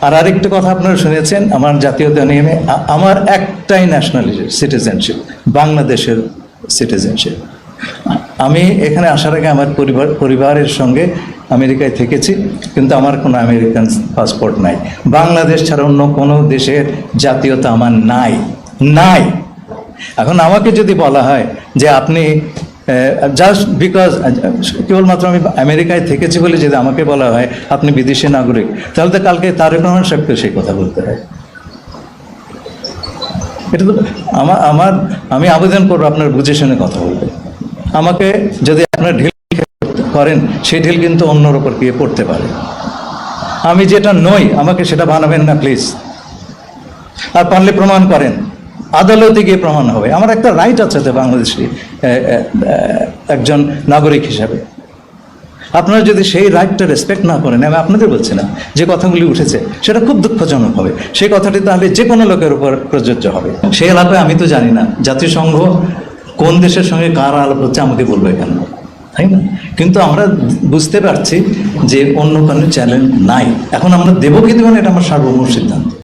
আর আরেকটা কথা আপনারা শুনেছেন আমার জাতীয়তা নিয়ে, আমার একটাই ন্যাশনালিটি সিটিজেনশিপ, বাংলাদেশের সিটিজেনশিপ। আমি এখানে আসার আগে আমার পরিবারের সঙ্গে আমেরিকায় থেকেছি, কিন্তু আমার কোনো আমেরিকান পাসপোর্ট নাই। বাংলাদেশ ছাড়া অন্য কোনো দেশের জাতীয়তা আমার নাই নাই। এখন আমাকে যদি বলা হয় যে আপনি জাস্ট বিকজ কেবলমাত্র আমি আমেরিকায় থেকেছি বলে যদি আমাকে বলা হয় আপনি বিদেশি নাগরিক, তাহলে তো কালকে তারেক রহমান সাহেবকে সেই কথা বলতে হয়। এটা তো আমি আবেদন করবো আপনার বুঝে শুনে কথা বলবেন। আমাকে যদি আপনার ঢিল করেন, সেই ঢিল কিন্তু অন্যর ওপর গিয়ে পড়তে পারে। আমি যেটা নই আমাকে সেটা বানাবেন না প্লিজ। আর পারলে প্রমাণ করেন, আদালতে গিয়ে প্রমাণ হবে। আমার একটা রাইট আছে তো বাংলাদেশি একজন নাগরিক হিসাবে। আপনারা যদি সেই রাইটটা রেসপেক্ট না করেন, আমি আপনাদের বলছি না, যে কথাগুলি উঠেছে সেটা খুব দুঃখজনক হবে। সেই কথাটি তাহলে যে কোনো লোকের উপর প্রযোজ্য হবে। সেই এলাকায় আমি তো জানি না জাতিসংঘ কোন দেশের সঙ্গে কার আলাপ হচ্ছে, আমাকে বলবে কেন, তাই না? কিন্তু আমরা বুঝতে পারছি যে অন্য কোনো চ্যালেঞ্জ নাই। এখন আমরা দেবো কি দেবো না, এটা আমার সার্বভৌম সিদ্ধান্ত।